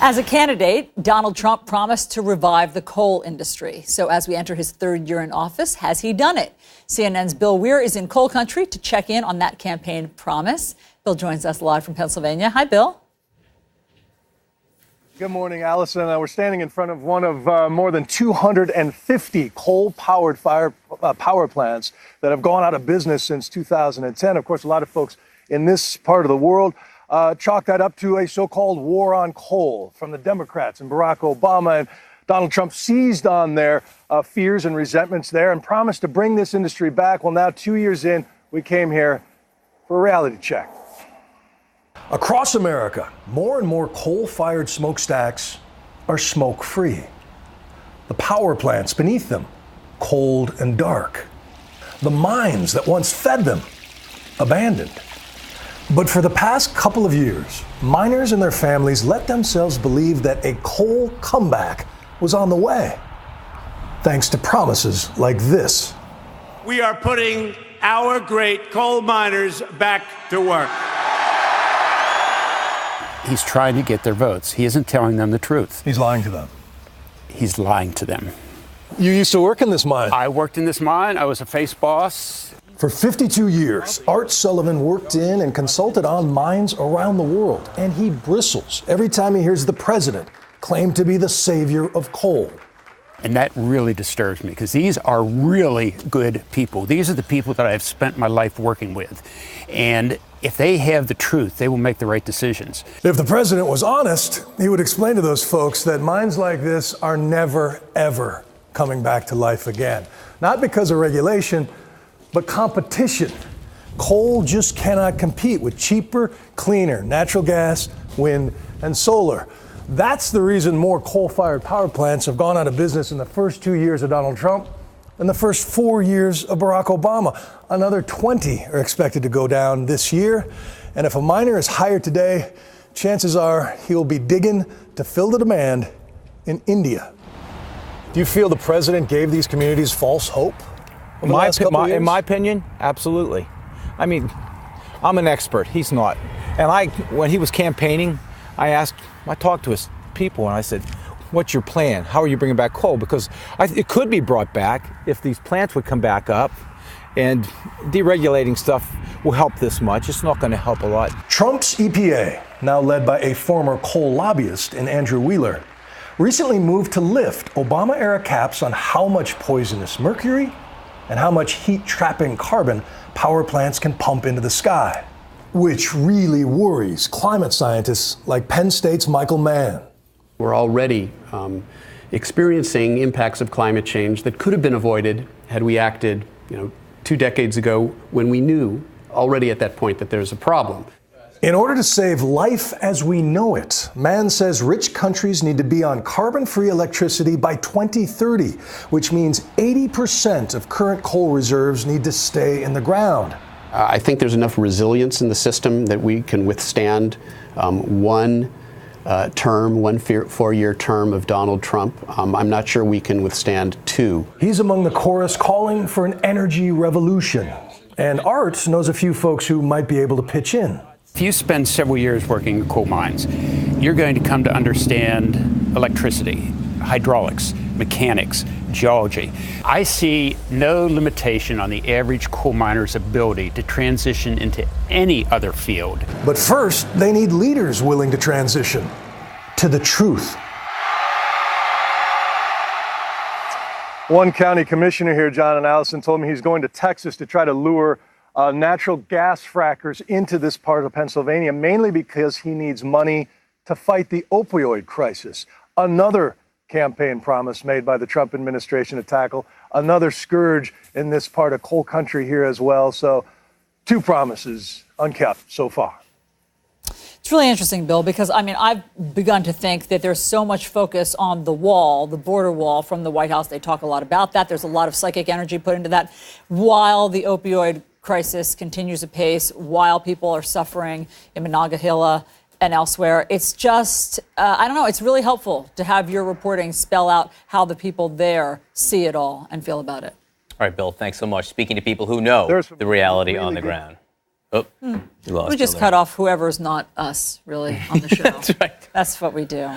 As a candidate, Donald Trump promised to revive the coal industry. So as we enter his third year in office, has he done it? CNN's Bill Weir is in coal country to check in on that campaign promise. Bill joins us live from Pennsylvania. Hi, Bill. Good morning, Allison. We're standing in front of one of more than 250 coal-powered power plants that have gone out of business since 2010. Of course, a lot of folks in this part of the world chalk that up to a so-called war on coal from the Democrats and Barack Obama. And Donald Trump seized on their fears and resentments there and promised to bring this industry back. Well, now 2 years in, we came here for a reality check. Across America, more and more coal-fired smokestacks are smoke-free. The power plants beneath them, cold and dark. The mines that once fed them, abandoned. But for the past couple of years, miners and their families let themselves believe that a coal comeback was on the way, thanks to promises like this. We are putting our great coal miners back to work. He's trying to get their votes. He isn't telling them the truth. He's lying to them. He's lying to them. You used to work in this mine. I worked in this mine. I was a face boss. For 52 years, Art Sullivan worked in and consulted on mines around the world, and he bristles every time he hears the president claim to be the savior of coal. And that really disturbs me, because these are really good people. These are the people that I've spent my life working with. And if they have the truth, they will make the right decisions. If the president was honest, he would explain to those folks that mines like this are never, ever coming back to life again. Not because of regulation, but competition. Coal just cannot compete with cheaper, cleaner natural gas, wind, and solar. That's the reason more coal-fired power plants have gone out of business in the first 2 years of Donald Trump and the first 4 years of Barack Obama. Another 20 are expected to go down this year. And if a miner is hired today, chances are he'll be digging to fill the demand in India. Do you feel the president gave these communities false hope? In my opinion, absolutely. I mean, I'm an expert. He's not. And when he was campaigning, I talked to his people and I said, what's your plan? How are you bringing back coal? Because it could be brought back if these plants would come back up, and deregulating stuff will help this much. It's not going to help a lot. Trump's EPA, now led by a former coal lobbyist in Andrew Wheeler, recently moved to lift Obama-era caps on how much poisonous mercury and how much heat-trapping carbon power plants can pump into the sky, which really worries climate scientists like Penn State's Michael Mann. We're already experiencing impacts of climate change that could have been avoided had we acted, 2 decades ago, when we knew already at that point that there's a problem. In order to save life as we know it, Mann says rich countries need to be on carbon-free electricity by 2030, which means 80% of current coal reserves need to stay in the ground. I think there's enough resilience in the system that we can withstand one 4-year term of Donald Trump. I'm not sure we can withstand 2. He's among the chorus calling for an energy revolution. And Art knows a few folks who might be able to pitch in. If you spend several years working in coal mines, you're going to come to understand electricity, hydraulics, mechanics, geology. I see no limitation on the average coal miner's ability to transition into any other field. But first, they need leaders willing to transition to the truth. One county commissioner here, John and Allison, told me he's going to Texas to try to lure natural gas frackers into this part of Pennsylvania, mainly because he needs money to fight the opioid crisis. Another campaign promise made by the Trump administration to tackle another scourge in this part of coal country here as well. So 2 promises unkept so far. It's really interesting, Bill, because, I've begun to think that there's so much focus on the wall, the border wall from the White House. They talk a lot about that. There's a lot of psychic energy put into that while the opioid crisis continues apace, while people are suffering in Monongahela and elsewhere. It's just, it's really helpful to have your reporting spell out how the people there see it all and feel about it. All right, Bill, thanks so much. Speaking to people who know the reality really on the ground. Oh, you lost we just cut off whoever's not us, really, on the show. That's right. That's what we do.